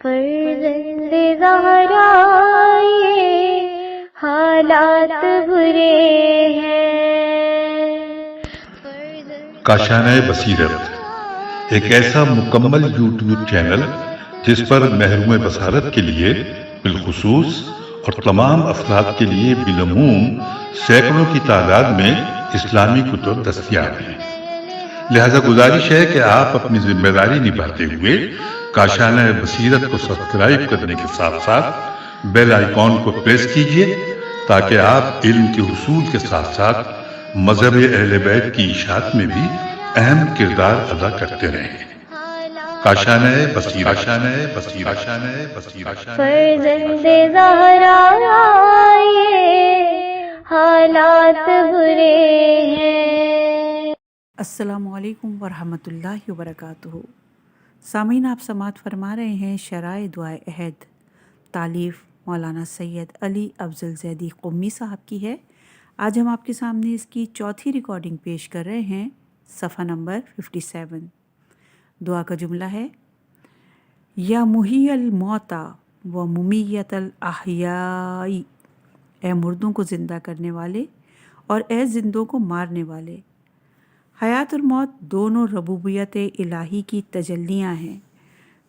فرزند زہرا یہ حالات برے ہیں۔ کاشانۂ بصیرت ایک ایسا مکمل یوٹیوب چینل جس پر محروم بصارت کے لیے بالخصوص اور تمام افراد کے لیے بالعموم سینکڑوں کی تعداد میں اسلامی کتب دستیاب ہیں۔ لہذا گزارش ہے کہ آپ اپنی ذمہ داری نبھاتے ہوئے کاشانۂ بصیرت کو سبسکرائب کرنے کے ساتھ ساتھ بیل آئیکن کو پریس کیجیے تاکہ آپ علم کے حصول کے ساتھ ساتھ مذہب اہل بیت کی اشاعت میں بھی اہم کردار ادا کرتے رہیں۔ کاشانۂ بصیرت، کاشانۂ بصیرت، کاشانۂ بصیرت۔ فرزند زہرا یہ حالات برے ہیں۔ السلام علیکم ورحمۃ اللہ وبرکاتہ۔ سامعین، آپ سماعت فرما رہے ہیں شرائع دعائے عہد، تالیف مولانا سید علی افضل زیدی قمی صاحب کی ہے۔ آج ہم آپ کے سامنے اس کی چوتھی ریکارڈنگ پیش کر رہے ہیں، صفحہ نمبر 57۔ دعا کا جملہ ہے: یا محی الموتا و ممیت الاحیاء، اے مردوں کو زندہ کرنے والے اور اے زندوں کو مارنے والے۔ حیات اور موت دونوں ربوبیت الہی کی تجلیاں ہیں۔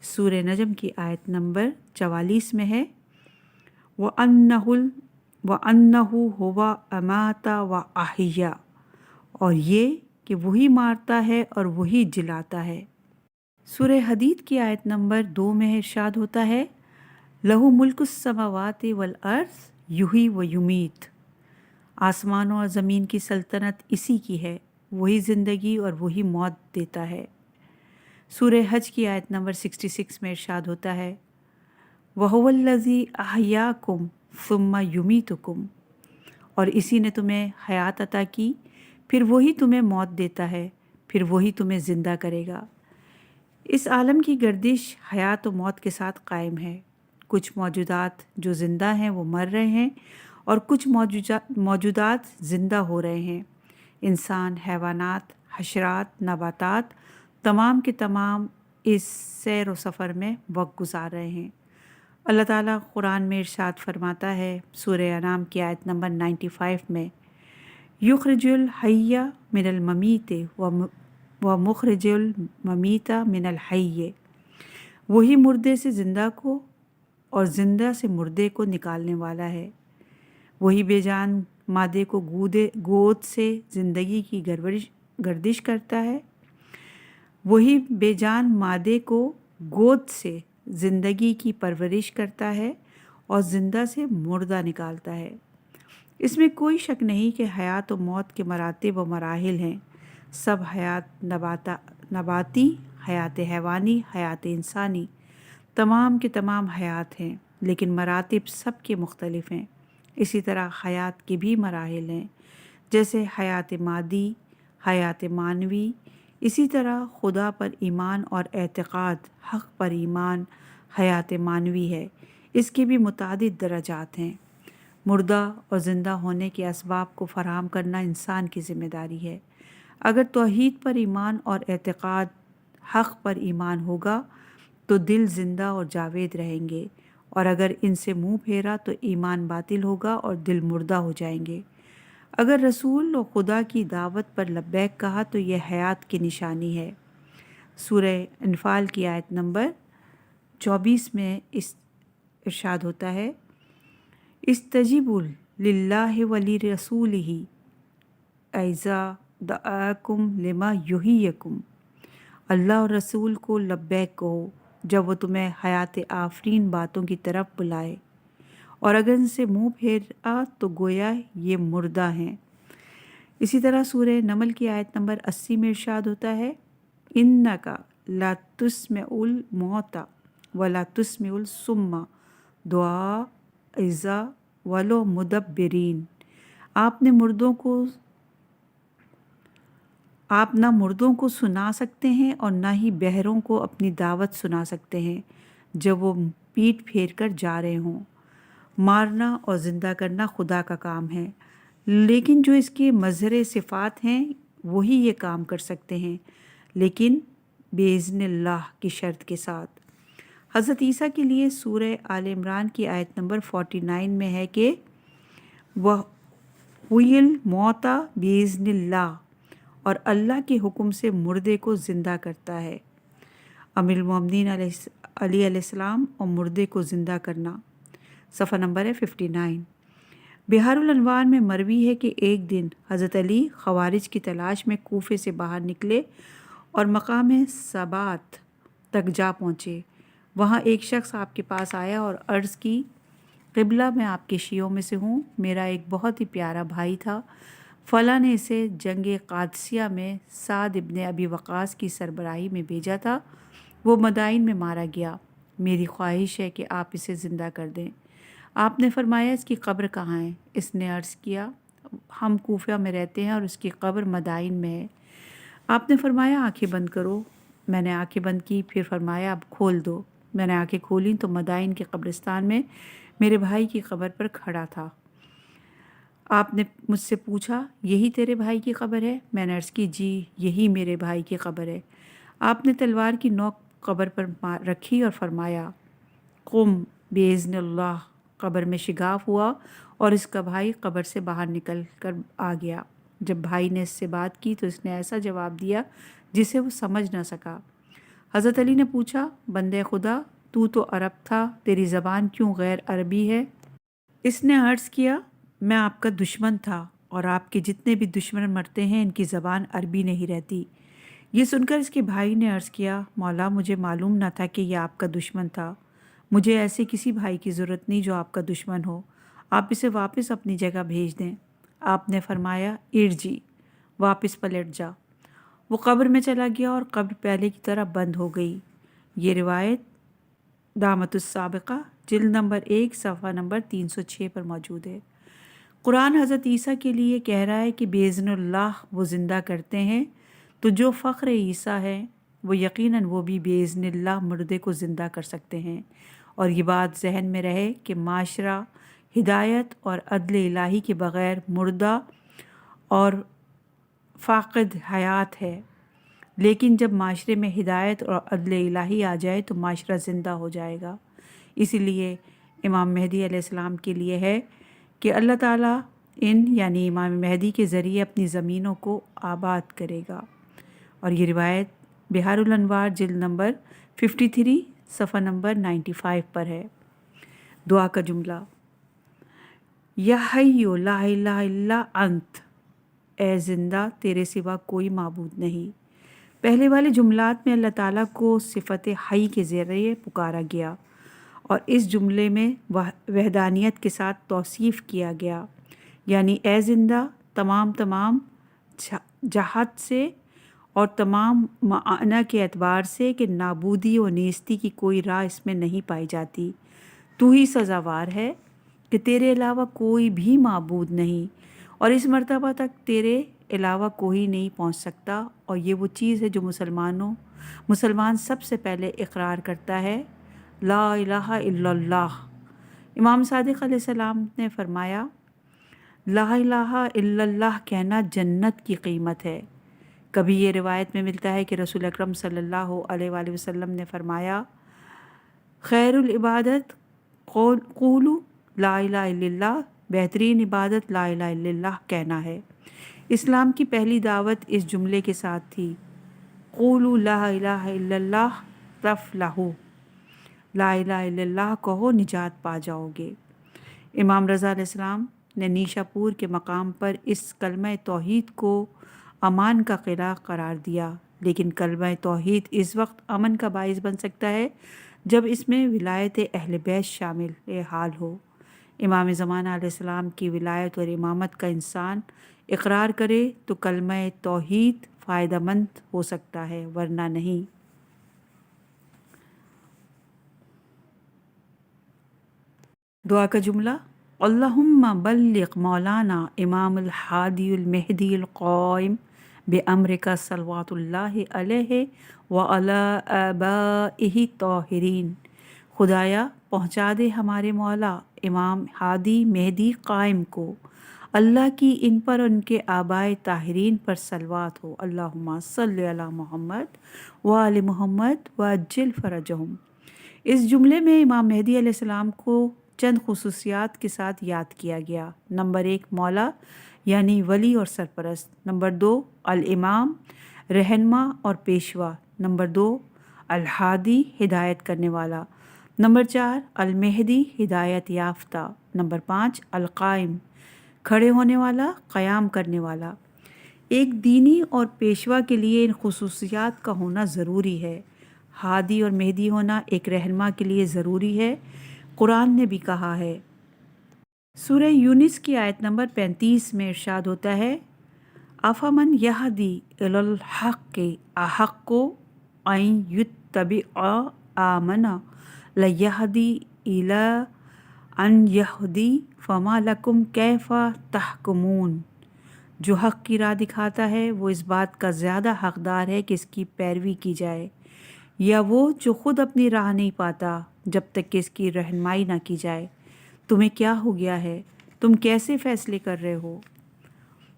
سورہ نجم کی آیت نمبر 44 میں ہے: وَأَنَّهُ هُوَ أَمَاتَ وَأَحْيَا، اور یہ کہ وہی مارتا ہے اور وہی جلاتا ہے۔ سورہ حدید کی آیت نمبر 2 میں ارشاد ہوتا ہے: لَهُ مُلْكُ السَّمَاوَاتِ وَالْأَرْضِ يُحْيِي وَيُمِيتُ، آسمانوں اور زمین کی سلطنت اسی کی ہے، وہی زندگی اور وہی موت دیتا ہے۔ سورہ حج کی آیت نمبر 66 میں ارشاد ہوتا ہے: وَهُوَ الَّذِي أَحْيَاكُمْ ثُمَّ يُمِيتُكُمْ، اور اسی نے تمہیں حیات عطا کی، پھر وہی تمہیں موت دیتا ہے، پھر وہی تمہیں زندہ کرے گا۔ اس عالم کی گردش حیات و موت کے ساتھ قائم ہے۔ کچھ موجودات جو زندہ ہیں وہ مر رہے ہیں اور کچھ موجودات زندہ ہو رہے ہیں۔ انسان، حیوانات، حشرات، نباتات، تمام کے تمام اس سیر و سفر میں وقت گزار رہے ہیں۔ اللہ تعالیٰ قرآن میں ارشاد فرماتا ہے، سورہ انعام کی آیت نمبر 95 میں: یخرج الحی من المیت و مخرج المیت من الحی، وہی مردے سے زندہ کو اور زندہ سے مردے کو نکالنے والا ہے۔ وہی بے جان مادے کو گود سے زندگی کی گردش کرتا ہے، وہی بے جان مادے کو گود سے زندگی کی پرورش کرتا ہے اور زندہ سے مردہ نکالتا ہے۔ اس میں کوئی شک نہیں کہ حیات و موت کے مراتب و مراحل ہیں۔ سب حیات نباتی، حیات حیوانی، حیات انسانی، تمام کے تمام حیات ہیں، لیکن مراتب سب کے مختلف ہیں۔ اسی طرح حیات کے بھی مراحل ہیں، جیسے حیات مادی، حیات معنوی۔ اسی طرح خدا پر ایمان اور اعتقاد، حق پر ایمان، حیات معنوی ہے۔ اس کے بھی متعدد درجات ہیں۔ مردہ اور زندہ ہونے کے اسباب کو فراہم کرنا انسان کی ذمہ داری ہے۔ اگر توحید پر ایمان اور اعتقاد، حق پر ایمان ہوگا تو دل زندہ اور جاوید رہیں گے، اور اگر ان سے منہ پھیرا تو ایمان باطل ہوگا اور دل مردہ ہو جائیں گے۔ اگر رسول و خدا کی دعوت پر لبیک کہا تو یہ حیات کی نشانی ہے۔ سورہ انفال کی آیت نمبر 24 میں ارشاد ہوتا ہے: استجیبوا للہ ولرسولہ اذا دعاکم لما یحییکم، اللہ اور رسول کو لبیک کہو جب وہ تمہیں حیات آفرین باتوں کی طرف بلائے، اور اگر ان سے منہ پھیرا تو گویا یہ مردہ ہیں۔ اسی طرح سورہ نمل کی آیت نمبر 80 میں ارشاد ہوتا ہے: انک لا تسمع الموتى ولا تسمع الصم دعاء اذا ولوا مدبرین، آپ نہ مردوں کو سنا سکتے ہیں اور نہ ہی بہروں کو اپنی دعوت سنا سکتے ہیں جب وہ پیٹ پھیر کر جا رہے ہوں۔ مارنا اور زندہ کرنا خدا کا کام ہے، لیکن جو اس کے مظہر صفات ہیں وہی یہ کام کر سکتے ہیں، لیکن بِإِذْنِ اللہ کی شرط کے ساتھ۔ حضرت عیسیٰ کے لیے سورہ آل عمران کی آیت نمبر 49 میں ہے کہ وَحُيِّ الْمَوْتَى بِإِذْنِ اللَّهِ، اور اللہ کے حکم سے مردے کو زندہ کرتا ہے۔ امیر المومنین علی علیہ السلام اور مردے کو زندہ کرنا، صفحہ نمبر ہے 59۔ بحار الانوار میں مروی ہے کہ ایک دن حضرت علی خوارج کی تلاش میں کوفے سے باہر نکلے اور مقام ثبات تک جا پہنچے۔ وہاں ایک شخص آپ کے پاس آیا اور عرض کی، قبلہ میں آپ کے شیعوں میں سے ہوں، میرا ایک بہت ہی پیارا بھائی تھا، فلاں نے اسے جنگ قادسیہ میں سعد ابن ابی وقاص کی سربراہی میں بھیجا تھا، وہ مدائن میں مارا گیا، میری خواہش ہے کہ آپ اسے زندہ کر دیں۔ آپ نے فرمایا اس کی قبر کہاں ہے؟ اس نے عرض کیا ہم کوفہ میں رہتے ہیں اور اس کی قبر مدائن میں ہے۔ آپ نے فرمایا آنکھیں بند کرو۔ میں نے آنکھیں بند کی، پھر فرمایا اب کھول دو۔ میں نے آنکھیں کھولیں تو مدائن کے قبرستان میں میرے بھائی کی قبر پر کھڑا تھا۔ آپ نے مجھ سے پوچھا یہی تیرے بھائی کی قبر ہے؟ میں نے عرض کی جی یہی میرے بھائی کی قبر ہے۔ آپ نے تلوار کی نوک قبر پر رکھی اور فرمایا قم باذن اللہ۔ قبر میں شگاف ہوا اور اس کا بھائی قبر سے باہر نکل کر آ گیا۔ جب بھائی نے اس سے بات کی تو اس نے ایسا جواب دیا جسے وہ سمجھ نہ سکا۔ حضرت علی نے پوچھا بندے خدا تو عرب تھا، تیری زبان کیوں غیر عربی ہے؟ اس نے عرض کیا میں آپ کا دشمن تھا اور آپ کے جتنے بھی دشمن مرتے ہیں ان کی زبان عربی نہیں رہتی۔ یہ سن کر اس کے بھائی نے عرض کیا مولا مجھے معلوم نہ تھا کہ یہ آپ کا دشمن تھا، مجھے ایسے کسی بھائی کی ضرورت نہیں جو آپ کا دشمن ہو، آپ اسے واپس اپنی جگہ بھیج دیں۔ آپ نے فرمایا ارجی، واپس پلٹ جا۔ وہ قبر میں چلا گیا اور قبر پہلے کی طرح بند ہو گئی۔ یہ روایت دامت السابقہ جلد نمبر 1 صفحہ نمبر 306 پر موجود ہے۔ قرآن حضرت عیسیٰ کے لیے کہہ رہا ہے کہ باذن اللہ وہ زندہ کرتے ہیں، تو جو فخر عیسیٰ ہے وہ یقیناً وہ بھی باذن اللہ مردے کو زندہ کر سکتے ہیں۔ اور یہ بات ذہن میں رہے کہ معاشرہ ہدایت اور عدل الہی کے بغیر مردہ اور فاقد حیات ہے، لیکن جب معاشرے میں ہدایت اور عدل الہی آ جائے تو معاشرہ زندہ ہو جائے گا۔ اسی لیے امام مہدی علیہ السلام کے لیے ہے کہ اللہ تعالیٰ یعنی امام مہدی کے ذریعے اپنی زمینوں کو آباد کرے گا۔ اور یہ روایت بحار الانوار جلد نمبر 53 صفحہ نمبر 95 پر ہے۔ دعا کا جملہ یا حی لا الہ الا انت، اے زندہ تیرے سوا کوئی معبود نہیں۔ پہلے والے جملات میں اللہ تعالیٰ کو صفت حی کے ذریعے پکارا گیا اور اس جملے میں وحدانیت کے ساتھ توصیف کیا گیا، یعنی اے زندہ تمام جہت سے اور تمام معنی کے اعتبار سے کہ نابودی و نیستی کی کوئی راہ اس میں نہیں پائی جاتی، تو ہی سزاوار ہے کہ تیرے علاوہ کوئی بھی معبود نہیں اور اس مرتبہ تک تیرے علاوہ کوئی نہیں پہنچ سکتا، اور یہ وہ چیز ہے جو مسلمان سب سے پہلے اقرار کرتا ہے، لا الہ الا اللہ۔ امام صادق علیہ السلام نے فرمایا لا الہ الا اللہ کہنا جنت کی قیمت ہے۔ کبھی یہ روایت میں ملتا ہے کہ رسول اکرم صلی اللہ علیہ وآلہ وسلم نے فرمایا خیر العبادت قولوا لا الہ الا اللہ، بہترین عبادت لا الہ الا اللہ کہنا ہے۔ اسلام کی پہلی دعوت اس جملے کے ساتھ تھی، قولوا لا الہ الا اللہ تفلحوا، لا الہ الا اللہ کہو نجات پا جاؤ گے۔ امام رضا علیہ السلام نے نیشا پور کے مقام پر اس کلمہ توحید کو امان کا قلعہ قرار دیا، لیکن کلمہ توحید اس وقت امن کا باعث بن سکتا ہے جب اس میں ولایت اہل بیت شامل حال ہو۔ امام زمانہ علیہ السلام کی ولایت اور امامت کا انسان اقرار کرے تو کلمہ توحید فائدہ مند ہو سکتا ہے، ورنہ نہیں۔ دعا کا جملہ اللہم بلغ مولانا امام الحادی المہدی القائم بامرک صلوات اللہ علیہ وعلی آبائہ الطاہرین۔ خدایا پہنچا دے ہمارے مولا امام ہادی مہدی قائم کو، اللہ کی ان پر ان کے آبائے طاہرین پر صلوات ہو، اللہم صلی علی محمد وآل محمد وعجل فرجہم۔ اس جملے میں امام مہدی علیہ السلام کو چند خصوصیات کے ساتھ یاد کیا گیا۔ نمبر 1 مولا یعنی ولی اور سرپرست۔ نمبر 2 الامام رہنما اور پیشوا۔ نمبر 2 الہادی ہدایت کرنے والا۔ نمبر 4 المہدی ہدایت یافتہ۔ نمبر 5 القائم کھڑے ہونے والا، قیام کرنے والا۔ ایک دینی اور پیشوا کے لیے ان خصوصیات کا ہونا ضروری ہے۔ ہادی اور مہدی ہونا ایک رہنما کے لیے ضروری ہے۔ قرآن نے بھی کہا ہے، سورہ یونس کی آیت نمبر 35 میں ارشاد ہوتا ہے، افمن یہدی الی الحق احق ان یتبع آمن لیہدی الی ان یہدی فما لکم کیف تحکمون۔ جو حق کی راہ دکھاتا ہے وہ اس بات کا زیادہ حقدار ہے کہ اس کی پیروی کی جائے، یا وہ جو خود اپنی راہ نہیں پاتا جب تک کہ اس کی رہنمائی نہ کی جائے۔ تمہیں کیا ہو گیا ہے؟ تم کیسے فیصلے کر رہے ہو؟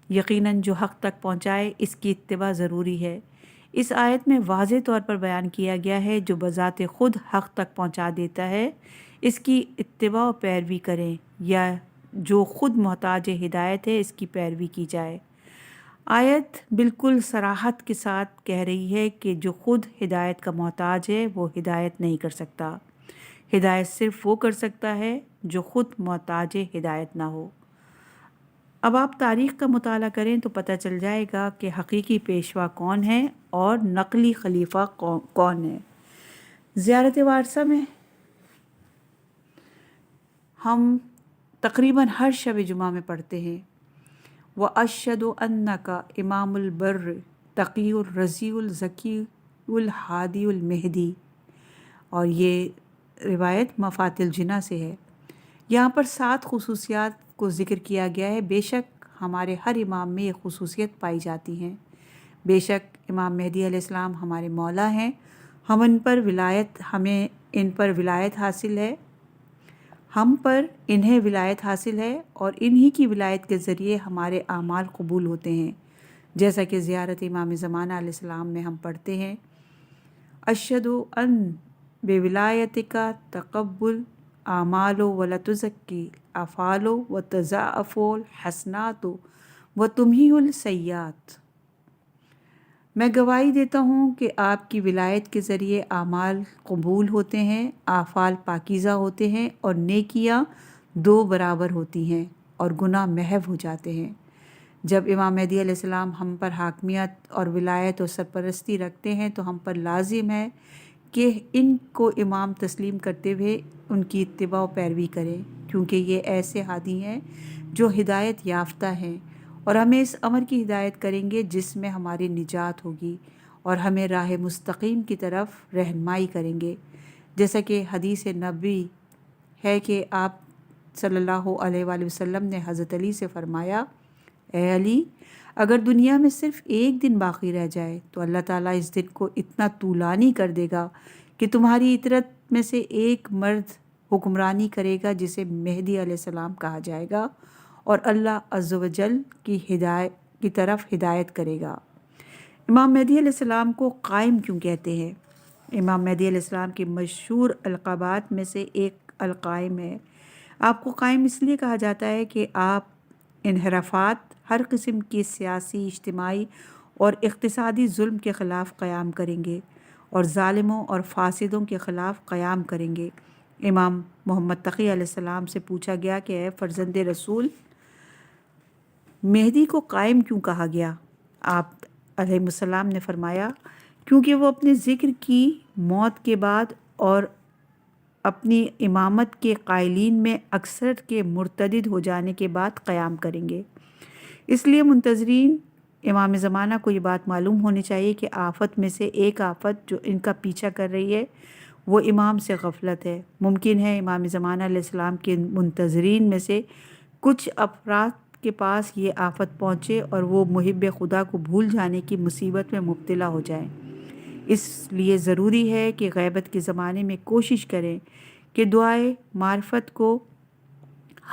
یقیناً جو حق تک پہنچائے اس کی اتباع ضروری ہے۔ اس آیت میں واضح طور پر بیان کیا گیا ہے جو بذات خود حق تک پہنچا دیتا ہے اس کی اتباع و پیروی کریں، یا جو خود محتاج ہدایت ہے اس کی پیروی کی جائے۔ آیت بالکل صراحت کے ساتھ کہہ رہی ہے کہ جو خود ہدایت کا محتاج ہے وہ ہدایت نہیں کر سکتا۔ ہدایت صرف وہ کر سکتا ہے جو خود محتاج ہدایت نہ ہو۔ اب آپ تاریخ کا مطالعہ کریں تو پتہ چل جائے گا کہ حقیقی پیشوا کون ہے اور نقلی خلیفہ کون ہے۔ زیارت وارثہ میں ہم تقریباً ہر شب جمعہ میں پڑھتے ہیں، وَأَشْهَدُ أَنَّكَ إِمَامُ الْبَرِّ تَقِيُّ الرَّزِيُّ الزَّكِيُّ الْهَادِيُّ الْمَهْدِي، اور یہ روایت مفات الجنہ سے ہے۔ یہاں پر 7 خصوصیات کو ذکر کیا گیا ہے۔ بے شک ہمارے ہر امام میں یہ خصوصیت پائی جاتی ہیں۔ بے شک امام مہدی علیہ السلام ہمارے مولا ہیں، ہمیں ان پر ولایت حاصل ہے، ہم پر انہیں ولایت حاصل ہے، اور انہی کی ولایت کے ذریعے ہمارے اعمال قبول ہوتے ہیں، جیسا کہ زیارت امام زمانہ علیہ السلام میں ہم پڑھتے ہیں، اشہد ان بولایتک تقبل اعمال ولا تزکی افعال وتضاعف الحسنات وتمحی السیئات۔ میں گواہی دیتا ہوں کہ آپ کی ولایت کے ذریعے اعمال قبول ہوتے ہیں، اعمال پاکیزہ ہوتے ہیں، اور نیکیاں 2 برابر ہوتی ہیں اور گناہ محو ہو جاتے ہیں۔ جب امام مہدی علیہ السلام ہم پر حاکمیت اور ولایت اور سرپرستی رکھتے ہیں تو ہم پر لازم ہے کہ ان کو امام تسلیم کرتے ہوئے ان کی اتباع و پیروی کریں، کیونکہ یہ ایسے ہادی ہیں جو ہدایت یافتہ ہیں، اور ہمیں اس امر کی ہدایت کریں گے جس میں ہماری نجات ہوگی، اور ہمیں راہ مستقیم کی طرف رہنمائی کریں گے، جیسا کہ حدیث نبوی ہے کہ آپ صلی اللہ علیہ وآلہ وسلم نے حضرت علی سے فرمایا، اے علی، اگر دنیا میں صرف ایک دن باقی رہ جائے تو اللہ تعالیٰ اس دن کو اتنا طولانی کر دے گا کہ تمہاری اطرت میں سے ایک مرد حکمرانی کرے گا جسے مہدی علیہ السلام کہا جائے گا، اور اللہ عز و جل کی طرف ہدایت کرے گا۔ امام مہدی علیہ السلام کو قائم کیوں کہتے ہیں؟ امام مہدی علیہ السلام کی مشہور القابات میں سے ایک القائم ہے۔ آپ کو قائم اس لیے کہا جاتا ہے کہ آپ انحرافات، ہر قسم کی سیاسی، اجتماعی اور اقتصادی ظلم کے خلاف قیام کریں گے، اور ظالموں اور فاسدوں کے خلاف قیام کریں گے۔ امام محمد تقی علیہ السلام سے پوچھا گیا کہ اے فرزند رسول، مہدی کو قائم کیوں کہا گیا؟ آپ علیہ السلام نے فرمایا، کیونکہ وہ اپنے ذکر کی موت کے بعد اور اپنی امامت کے قائلین میں اکثر کے مرتدد ہو جانے کے بعد قیام کریں گے۔ اس لیے منتظرین امام زمانہ کو یہ بات معلوم ہونی چاہیے کہ آفت میں سے ایک آفت جو ان کا پیچھا کر رہی ہے وہ امام سے غفلت ہے۔ ممکن ہے امام زمانہ علیہ السلام کے منتظرین میں سے کچھ افراد کے پاس یہ آفت پہنچے اور وہ محب خدا کو بھول جانے کی مصیبت میں مبتلا ہو جائیں۔ اس لیے ضروری ہے کہ غیبت کے زمانے میں کوشش کریں کہ دعائے معرفت کو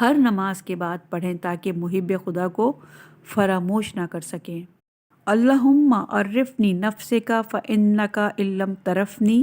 ہر نماز کے بعد پڑھیں تاکہ محب خدا کو فراموش نہ کر سکیں۔ اللہم عرفنی نفسک فإنک ان لم تعرفنی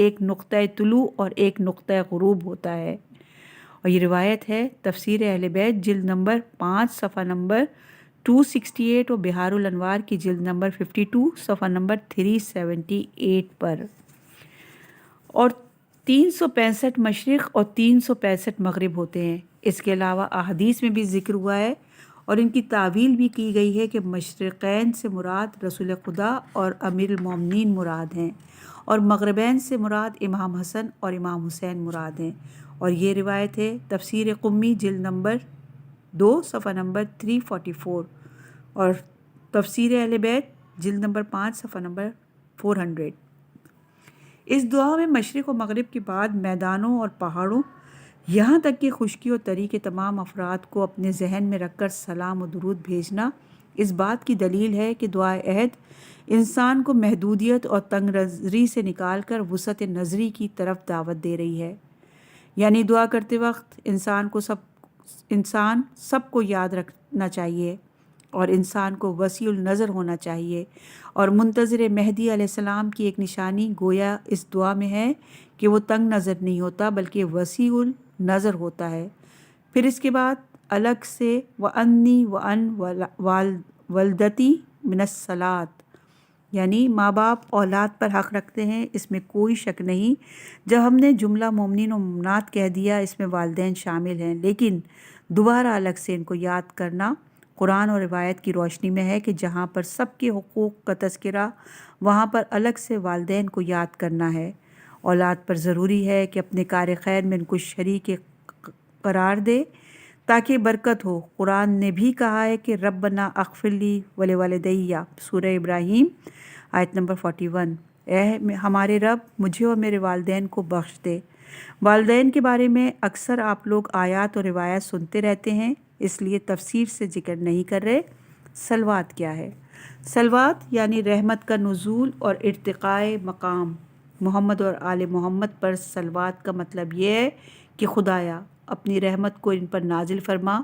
ایک نقطۂ طلوع اور ایک نقطۂ غروب ہوتا ہے۔ اور یہ روایت ہے تفسیر اہل بیت جلد نمبر 5 صفحہ نمبر 268 اور بہار الانوار کی جلد نمبر 52 صفحہ نمبر 378 پر۔ اور 365 مشرق اور 365 مغرب ہوتے ہیں۔ اس کے علاوہ احادیث میں بھی ذکر ہوا ہے اور ان کی تعویل بھی کی گئی ہے کہ مشرقین سے مراد رسول خدا اور امیر المومنین مراد ہیں، اور مغربین سے مراد امام حسن اور امام حسین مراد ہیں۔ اور یہ روایت ہے تفسیر قمی جلد نمبر 2 صفحہ نمبر 344 اور تفسیر اہل بیت جلد نمبر 5 صفحہ نمبر 400۔ اس دعا میں مشرق و مغرب کے بعد میدانوں اور پہاڑوں یہاں تک کہ خشکی و تری کے تمام افراد کو اپنے ذہن میں رکھ کر سلام و درود بھیجنا اس بات کی دلیل ہے کہ دعائے عہد انسان کو محدودیت اور تنگ نظری سے نکال کر وسعت نظری کی طرف دعوت دے رہی ہے۔ یعنی دعا کرتے وقت انسان سب کو یاد رکھنا چاہیے اور انسان کو وسیع النظر ہونا چاہیے۔ اور منتظر مہدی علیہ السلام کی ایک نشانی گویا اس دعا میں ہے کہ وہ تنگ نظر نہیں ہوتا بلکہ وسیع النظر ہوتا ہے۔ پھر اس کے بعد الگ سے وَأَنِّي وَأَنْ وَالْدَتِي مِنَ الصَّلَاةِ، یعنی ماں باپ اولاد پر حق رکھتے ہیں، اس میں کوئی شک نہیں۔ جب ہم نے جملہ مومنین و مومنات کہہ دیا اس میں والدین شامل ہیں، لیکن دوبارہ الگ سے ان کو یاد کرنا قرآن اور روایت کی روشنی میں ہے کہ جہاں پر سب کے حقوق کا تذکرہ وہاں پر الگ سے والدین کو یاد کرنا ہے۔ اولاد پر ضروری ہے کہ اپنے کار خیر میں ان کو شریک قرار دے تاکہ برکت ہو۔ قرآن نے بھی کہا ہے کہ ربنا اغفر لی ولوالدی، سورہ ابراہیم آیت نمبر 41، اے ہمارے رب مجھے اور میرے والدین کو بخش دے۔ والدین کے بارے میں اکثر آپ لوگ آیات اور روایات سنتے رہتے ہیں، اس لیے تفسیر سے ذکر نہیں کر رہے۔ صلوات کیا ہے؟ صلوات یعنی رحمت کا نزول اور ارتقاء مقام۔ محمد اور آل محمد پر صلوات کا مطلب یہ ہے کہ خدایا اپنی رحمت کو ان پر نازل فرما۔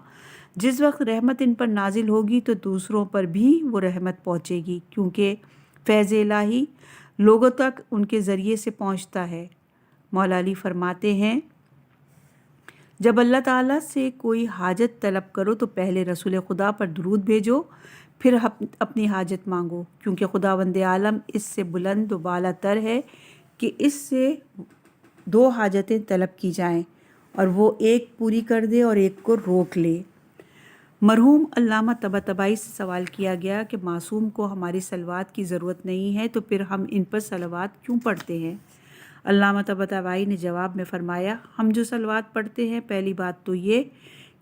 جس وقت رحمت ان پر نازل ہوگی تو دوسروں پر بھی وہ رحمت پہنچے گی، کیونکہ فیض الہی لوگوں تک ان کے ذریعے سے پہنچتا ہے۔ مولا علی فرماتے ہیں جب اللہ تعالیٰ سے کوئی حاجت طلب کرو تو پہلے رسول خدا پر درود بھیجو، پھر اپنی حاجت مانگو، کیونکہ خداوند عالم اس سے بلند و بالا تر ہے کہ اس سے 2 حاجتیں طلب کی جائیں اور وہ ایک پوری کر دے اور ایک کو روک لے۔ مرحوم علامہ طباطبائی سے سوال کیا گیا کہ معصوم کو ہماری صلوات کی ضرورت نہیں ہے تو پھر ہم ان پر صلوات کیوں پڑھتے ہیں؟ علامہ طباطبائی نے جواب میں فرمایا، ہم جو صلوات پڑھتے ہیں پہلی بات تو یہ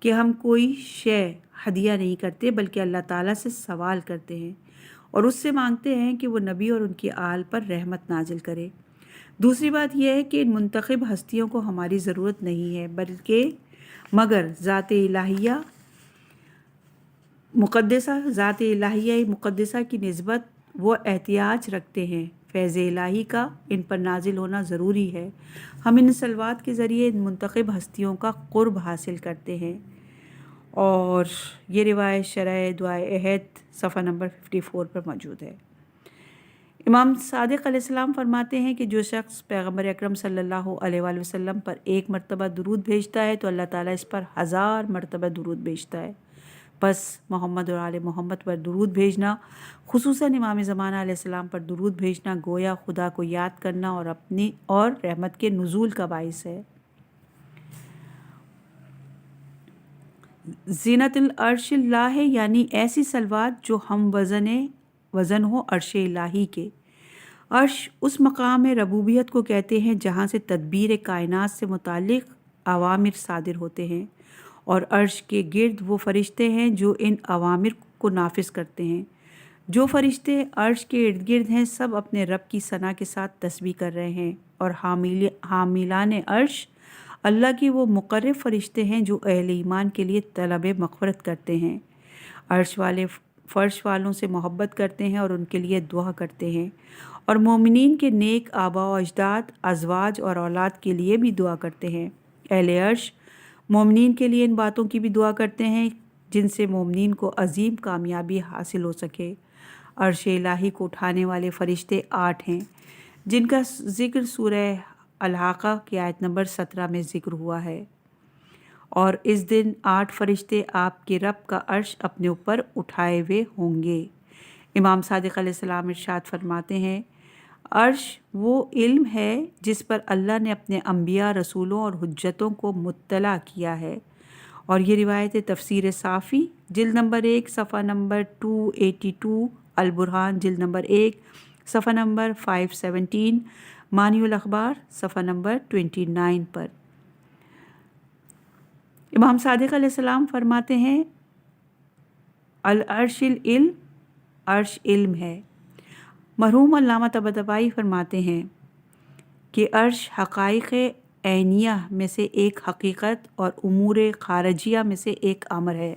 کہ ہم کوئی شے ہدیہ نہیں کرتے بلکہ اللہ تعالیٰ سے سوال کرتے ہیں اور اس سے مانگتے ہیں کہ وہ نبی اور ان کی آل پر رحمت نازل کرے۔ دوسری بات یہ ہے کہ ان منتخب ہستیوں کو ہماری ضرورت نہیں ہے بلکہ مگر ذات الہیہ مقدسہ کی نسبت وہ احتیاج رکھتے ہیں۔ فیض الہی کا ان پر نازل ہونا ضروری ہے۔ ہم ان صلوات کے ذریعے ان منتخب ہستیوں کا قرب حاصل کرتے ہیں۔ اور یہ روایت شرح دعائے عہد صفحہ نمبر 54 پر موجود ہے۔ امام صادق علیہ السلام فرماتے ہیں کہ جو شخص پیغمبر اکرم صلی اللہ علیہ وآلہ وسلم پر 1 مرتبہ درود بھیجتا ہے تو اللہ تعالیٰ اس پر 1000 مرتبہ درود بھیجتا ہے۔ بس محمد اور آل محمد پر درود بھیجنا، خصوصاً امام زمانہ علیہ السلام پر درود بھیجنا گویا خدا کو یاد کرنا اور اپنی اور رحمت کے نزول کا باعث ہے۔ زینت العرش اللہ یعنی ایسی صلوات جو ہم وزن ہو عرش الہی کے۔ عرش اس مقام ربوبیت کو کہتے ہیں جہاں سے تدبیر کائنات سے متعلق اوامر صادر ہوتے ہیں، اور عرش کے گرد وہ فرشتے ہیں جو ان اوامر کو نافذ کرتے ہیں۔ جو فرشتے عرش کے ارد گرد ہیں سب اپنے رب کی ثنا کے ساتھ تسبیح کر رہے ہیں، اور حاملان عرش اللہ کی وہ مقرب فرشتے ہیں جو اہل ایمان کے لیے طلب مغفرت کرتے ہیں۔ عرش والے فرش والوں سے محبت کرتے ہیں اور ان کے لیے دعا کرتے ہیں، اور مومنین کے نیک آباء و اجداد، ازواج اور اولاد کے لیے بھی دعا کرتے ہیں۔ اہل عرش مومنین کے لیے ان باتوں کی بھی دعا کرتے ہیں جن سے مومنین کو عظیم کامیابی حاصل ہو سکے۔ عرش الہی کو اٹھانے والے فرشتے 8 ہیں۔ جن کا ذکر سورہ الحاقہ کی آیت نمبر 17 میں ذکر ہوا ہے۔ اور اس دن 8 فرشتے آپ کے رب کا عرش اپنے اوپر اٹھائے ہوئے ہوں گے۔ امام صادق علیہ السلام ارشاد فرماتے ہیں، عرش وہ علم ہے جس پر اللہ نے اپنے انبیاء، رسولوں اور حجتوں کو مطلع کیا ہے۔ اور یہ روایت تفسیر صافی جلد نمبر 1 صفحہ نمبر 282، البرہان جلد نمبر 1 صفحہ نمبر 517، مانی الاخبار صفحہ نمبر 29 پر۔ امام صادق علیہ السلام فرماتے ہیں، العرش العلم، عرش علم ہے۔ مرحوم علامہ طباطبائی فرماتے ہیں کہ عرش حقائق عینیہ میں سے ایک حقیقت اور امور خارجیہ میں سے ایک امر ہے،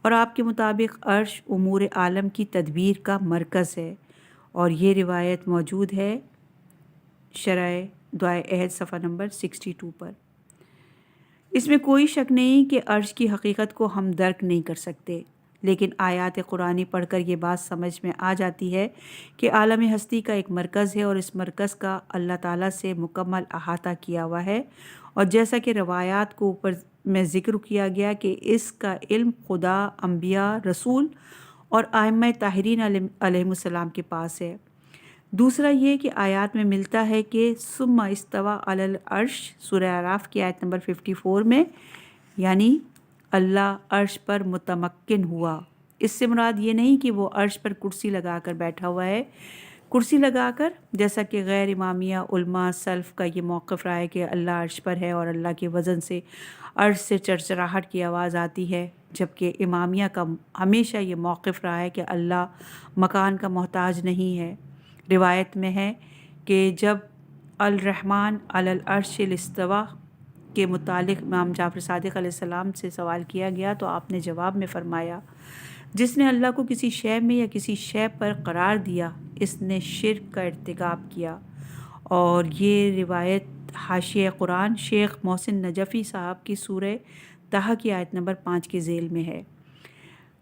اور آپ کے مطابق عرش امور عالم کی تدبیر کا مرکز ہے۔ اور یہ روایت موجود ہے شرح دعائے عہد صفحہ نمبر 62 پر۔ اس میں کوئی شک نہیں کہ عرش کی حقیقت کو ہم درک نہیں کر سکتے، لیکن آیات قرآنی پڑھ کر یہ بات سمجھ میں آ جاتی ہے کہ عالم ہستی کا ایک مرکز ہے، اور اس مرکز کا اللہ تعالیٰ سے مکمل احاطہ کیا ہوا ہے۔ اور جیسا کہ روایات کو اوپر میں ذکر کیا گیا کہ اس کا علم خدا، انبیاء، رسول اور ائمہ طاہرین علیہم السلام کے پاس ہے۔ دوسرا یہ کہ آیات میں ملتا ہے کہ ثم استویٰ علی العرش سورہ اعراف کی آیت نمبر 54 میں، یعنی اللہ عرش پر متمکن ہوا۔ اس سے مراد یہ نہیں کہ وہ عرش پر کرسی لگا کر بیٹھا ہوا ہے، کرسی لگا کر، جیسا کہ غیر امامیہ علماء سلف کا یہ موقف رہا ہے کہ اللہ عرش پر ہے اور اللہ کے وزن سے عرش سے چرچراہٹ کی آواز آتی ہے، جبکہ امامیہ کا ہمیشہ یہ موقف رہا ہے کہ اللہ مکان کا محتاج نہیں ہے۔ روایت میں ہے کہ جب الرحمن علی العرش استویٰ کے متعلق امام جعفر صادق علیہ السلام سے سوال کیا گیا تو آپ نے جواب میں فرمایا، جس نے اللہ کو کسی شے میں یا کسی شے پر قرار دیا، اس نے شرک کا ارتکاب کیا۔ اور یہ روایت حاشیہ قرآن شیخ محسن نجفی صاحب کی سورہ طہ کی آیت نمبر 5 کے ذیل میں ہے۔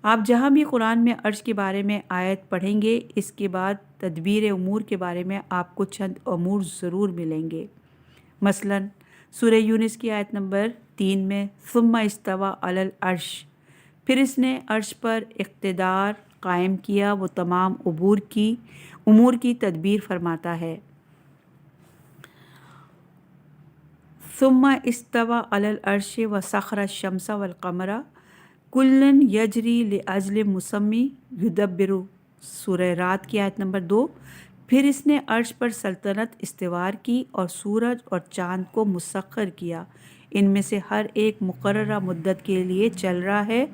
آپ جہاں بھی قرآن میں عرش کے بارے میں آیت پڑھیں گے، اس کے بعد تدبیر امور کے بارے میں آپ کو چند امور ضرور ملیں گے۔ مثلاً سورہ یونس کی آیت نمبر 3 میں ثم استویٰ علی العرش، پھر اس نے عرش پر اقتدار قائم کیا، وہ تمام امور کی تدبیر فرماتا ہے۔ ثم استویٰ علی العرش وسخر الشمس والقمر کل یجری لاجل مسمی یدبر سورہ رات کی آیت نمبر 2، پھر اس نے عرش پر سلطنت استوار کی اور سورج اور چاند کو مسخر کیا، ان میں سے ہر ایک مقررہ مدت کے لیے چل رہا ہے،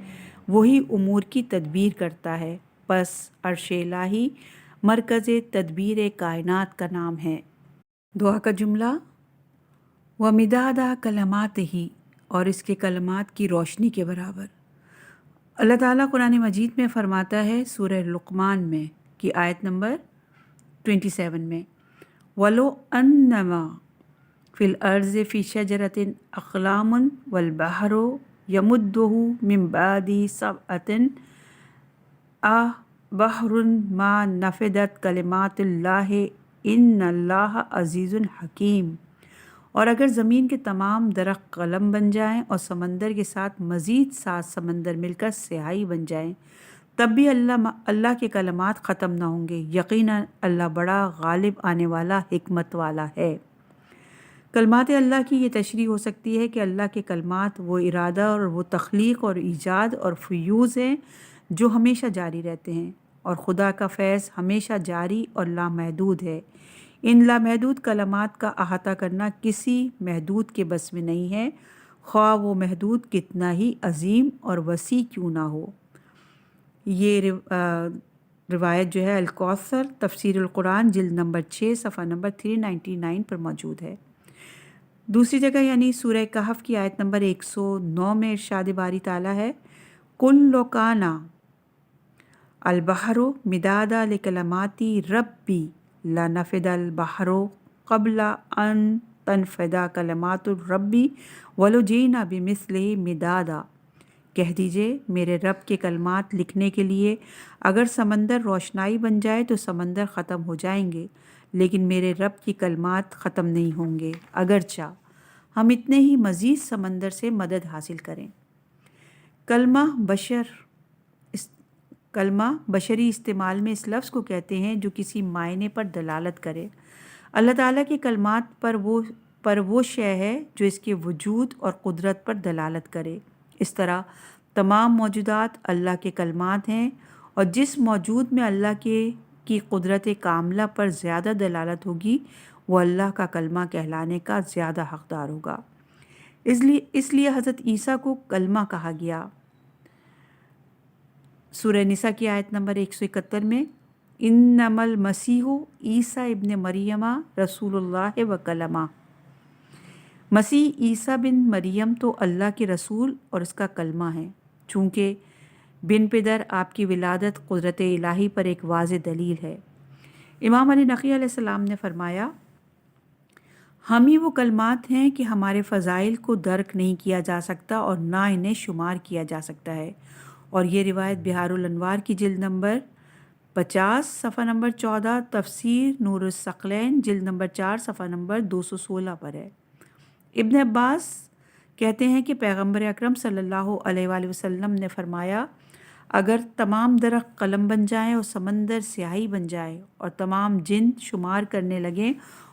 وہی امور کی تدبیر کرتا ہے۔ پس عرش الہی مرکز تدبیر کائنات کا نام ہے۔ دعا کا جملہ، وَمِدَادَ کلماتہ، اور اس کے کلمات کی روشنی کے برابر۔ اللہ تعالیٰ قرآن مجید میں فرماتا ہے سورہ لقمان میں کی آیت نمبر 27 میں، وَلَوْ أَنَّمَا فِي الْأَرْضِ فِي شَجَرَةٍ أَقْلَامٌ وَالْبَحْرُ يَمُدُّهُ مِنْ بَعْدِهِ سَبْعَةٍ أَبْحُرٌ مَا نَفِدَتْ كَلِمَاتُ اللَّهِ إِنَّ اللَّهَ عَزِيزٌ حَكِيمٌ۔ اور اگر زمین کے تمام درخت قلم بن جائیں اور سمندر کے ساتھ مزید 7 سمندر مل کر سیاہی بن جائیں، تب بھی اللہ کے کلمات ختم نہ ہوں گے۔ یقیناً اللہ بڑا غالب آنے والا، حکمت والا ہے۔ کلمات اللہ کی یہ تشریح ہو سکتی ہے کہ اللہ کے کلمات وہ ارادہ اور وہ تخلیق اور ایجاد اور فیوز ہیں جو ہمیشہ جاری رہتے ہیں، اور خدا کا فیض ہمیشہ جاری اور لامحدود ہے۔ ان لامحدود کلمات کا احاطہ کرنا کسی محدود کے بس میں نہیں ہے، خواہ وہ محدود کتنا ہی عظیم اور وسیع کیوں نہ ہو۔ یہ روایت جو ہے الکوثر تفسیر القرآن جلد نمبر 6 صفحہ نمبر 399 پر موجود ہے۔ دوسری جگہ یعنی سورہ کہف کی آیت نمبر 109 میں ارشاد باری تعالیٰ ہے، قُل لَوْ کَانَ الْبَحْرُ مِدَادًا لِکَلِمَاتِ رَبِّی لَنَفِدَ الْبَحْرُ قَبْلَ أَن تَنفَدَ کَلِمَاتُ رَبِّی وَلَوْ جِئْنَا بِمِثْلِهِ مِدَادًا۔ کہہ دیجئے میرے رب کے کلمات لکھنے کے لیے اگر سمندر روشنائی بن جائے تو سمندر ختم ہو جائیں گے، لیکن میرے رب کی کلمات ختم نہیں ہوں گے اگرچہ ہم اتنے ہی مزید سمندر سے مدد حاصل کریں۔ کلمہ بشری استعمال میں اس لفظ کو کہتے ہیں جو کسی معنی پر دلالت کرے۔ اللہ تعالیٰ کے کلمات پر وہ شے ہے جو اس کے وجود اور قدرت پر دلالت کرے۔ اس طرح تمام موجودات اللہ کے کلمات ہیں، اور جس موجود میں اللہ کی قدرت کاملہ پر زیادہ دلالت ہوگی وہ اللہ کا کلمہ کہلانے کا زیادہ حقدار ہوگا۔ اس لیے حضرت عیسیٰ کو کلمہ کہا گیا۔ سورہ نساء کی آیت نمبر 171 میں انما المسیح عیسیٰ ابن مریم رسول اللہ و کلمہ، مسیح عیسیٰ بن مریم تو اللہ کے رسول اور اس کا کلمہ ہے۔ چونکہ بن پدر آپ کی ولادت قدرت الہی پر ایک واضح دلیل ہے۔ امام علی نقی علیہ السلام نے فرمایا، ہم ہی وہ کلمات ہیں کہ ہمارے فضائل کو درک نہیں کیا جا سکتا اور نہ انہیں شمار کیا جا سکتا ہے۔ اور یہ روایت بحار الانوار کی جلد نمبر 50 صفحہ نمبر 14، تفسیر نور الثقلین جلد نمبر 4 صفحہ نمبر 216 پر ہے۔ ابن عباس کہتے ہیں کہ پیغمبر اکرم صلی اللہ علیہ وآلہ وسلم نے فرمایا، اگر تمام درخت قلم بن جائیں اور سمندر سیاہی بن جائے اور تمام جن شمار کرنے لگیں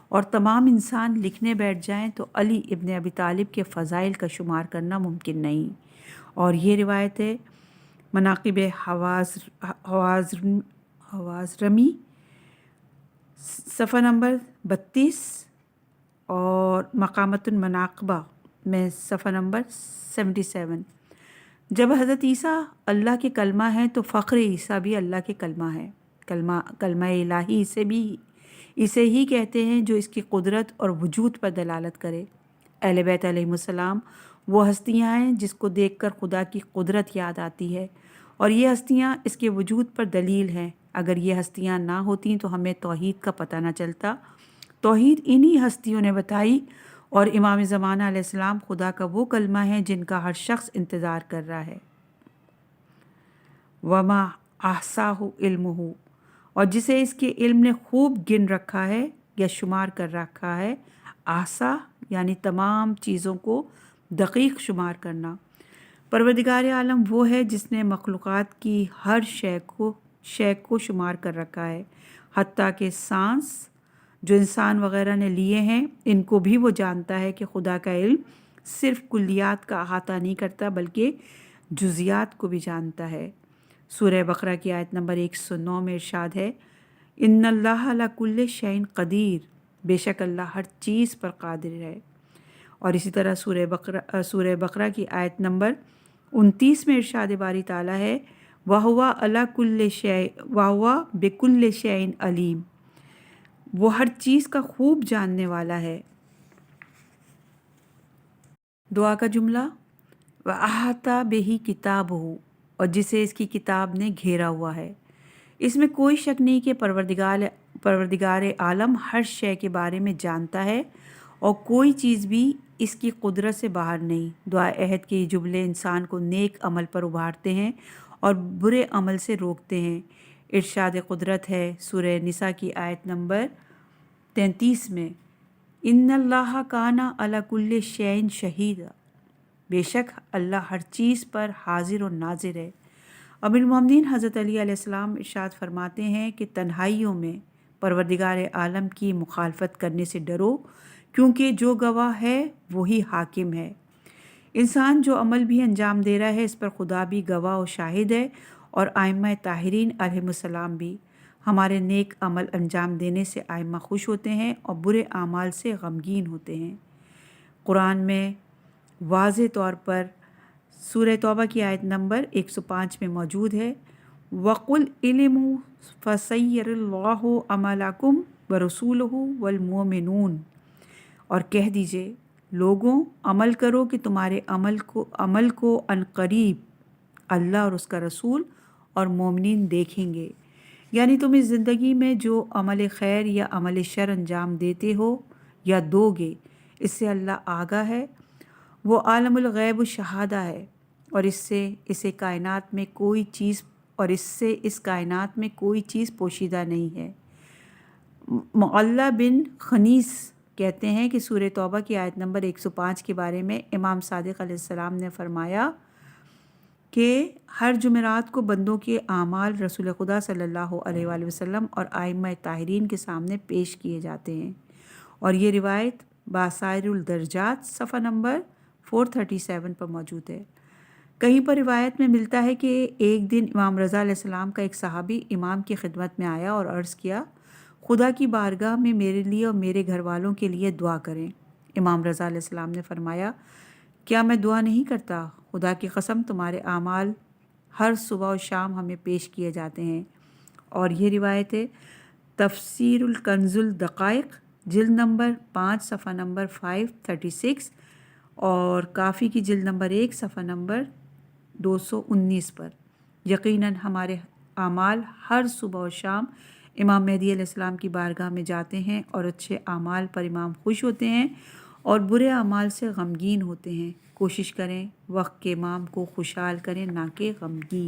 اور تمام انسان لکھنے بیٹھ جائیں تو علی ابن ابی طالب کے فضائل کا شمار کرنا ممکن نہیں۔ اور یہ روایت ہے مناقب حوازرمی صفحہ نمبر 32 اور مقامۃ المناقبہ میں صفحہ نمبر 77۔ جب حضرت عیسیٰ اللہ کے کلمہ ہیں تو فخر عیسیٰ بھی اللہ کے کلمہ ہے۔ کلمہ الہی اسے ہی کہتے ہیں جو اس کی قدرت اور وجود پر دلالت کرے۔ اہل بیت علیہم السلام وہ ہستیاں ہیں جس کو دیکھ کر خدا کی قدرت یاد آتی ہے، اور یہ ہستیاں اس کے وجود پر دلیل ہیں۔ اگر یہ ہستیاں نہ ہوتیں تو ہمیں توحید کا پتہ نہ چلتا۔ توحید انہی ہستیوں نے بتائی، اور امام زمانہ علیہ السلام خدا کا وہ کلمہ ہے جن کا ہر شخص انتظار کر رہا ہے۔ وما احصاہ علمہ، اور جسے اس کے علم نے خوب گن رکھا ہے یا شمار کر رکھا ہے۔ احصا یعنی تمام چیزوں کو دقیق شمار کرنا۔ پروردگار عالم وہ ہے جس نے مخلوقات کی ہر شے کو شمار کر رکھا ہے، حتیٰ کہ سانس جو انسان وغیرہ نے لیے ہیں ان کو بھی وہ جانتا ہے کہ خدا کا علم صرف کلیات کا احاطہ نہیں کرتا بلکہ جزیات کو بھی جانتا ہے۔ سورہ بقرہ کی آیت نمبر 109 میں ارشاد ہے، ان اللہ علی کل شیء قدیر، بے شک اللہ ہر چیز پر قادر ہے۔ اور اسی طرح سورہ بقرہ کی آیت نمبر 29 میں ارشاد باری تعالیٰ ہے، وَهُوَ عَلَى كُلِّ شَيْءٍ وَهُوَ بِكُلِّ شَيْءٍ عَلِيمٌ، وہ ہر چیز کا خوب جاننے والا ہے۔ دعا کا جملہ، وَأَحَاطَ بِهِ كِتَابُهُ، اور جسے اس کی کتاب نے گھیرا ہوا ہے۔ اس میں کوئی شک نہیں کہ پروردگار عالم ہر شے کے بارے میں جانتا ہے اور کوئی چیز بھی اس کی قدرت سے باہر نہیں۔ دعا عہد کے یہ جملے انسان کو نیک عمل پر ابھارتے ہیں اور برے عمل سے روکتے ہیں۔ ارشاد قدرت ہے سورہ نساء کی آیت نمبر 33 میں، ان اللہ کان علی کل شیء شہیدا، بے شک اللہ ہر چیز پر حاضر و ناظر ہے۔ ام المومنین حضرت علی علیہ السلام ارشاد فرماتے ہیں کہ تنہائیوں میں پروردگار عالم کی مخالفت کرنے سے ڈرو، کیونکہ جو گواہ ہے وہی حاکم ہے۔ انسان جو عمل بھی انجام دے رہا ہے اس پر خدا بھی گواہ و شاہد ہے، اور ائمہ طاہرین علیہم السلام بھی۔ ہمارے نیک عمل انجام دینے سے ائمہ خوش ہوتے ہیں اور برے اعمال سے غمگین ہوتے ہیں۔ قرآن میں واضح طور پر سورہ توبہ کی آیت نمبر 105 میں موجود ہے، وَقُلْ اعْلِمُوا فَسَيَّرَ اللَّهُ عَمَلَكُمْ وَرَسُولُهُ وَالْمُؤْمِنُونَ، اور کہہ دیجئے لوگوں عمل کرو کہ تمہارے عمل کو عنقریب اللہ اور اس کا رسول اور مومنین دیکھیں گے۔ یعنی تم اس زندگی میں جو عمل خیر یا عمل شر انجام دیتے ہو یا دو گے، اس سے اللہ آگاہ ہے۔ وہ عالم الغیب و شہادہ ہے، اور اس سے اس کائنات میں کوئی چیز پوشیدہ نہیں ہے۔ معلّہ بن خنیس کہتے ہیں کہ سورہ توبہ کی آیت نمبر 105 کے بارے میں امام صادق علیہ السلام نے فرمایا کہ ہر جمعرات کو بندوں کے اعمال رسول خدا صلی اللہ علیہ وآلہ وسلم اور ائمہ طاہرین کے سامنے پیش کیے جاتے ہیں، اور یہ روایت باسائر الدرجات صفحہ نمبر 437 پر موجود ہے۔ کہیں پر روایت میں ملتا ہے کہ ایک دن امام رضا علیہ السلام کا ایک صحابی امام کی خدمت میں آیا اور عرض کیا، خدا کی بارگاہ میں میرے لیے اور میرے گھر والوں کے لیے دعا کریں۔ امام رضا علیہ السلام نے فرمایا، کیا میں دعا نہیں کرتا؟ خدا کی قسم تمہارے اعمال ہر صبح و شام ہمیں پیش کیے جاتے ہیں۔ اور یہ روایت ہے تفسیر الکنز الدقائق جلد نمبر 5 صفحہ نمبر 536 اور کافی کی جلد نمبر 1 صفحہ نمبر 219 پر۔ یقیناً ہمارے اعمال ہر صبح و شام امام مہدی علیہ السلام کی بارگاہ میں جاتے ہیں، اور اچھے اعمال پر امام خوش ہوتے ہیں اور برے اعمال سے غمگین ہوتے ہیں۔ کوشش کریں وقت کے امام کو خوشحال کریں، نہ کہ غمگین۔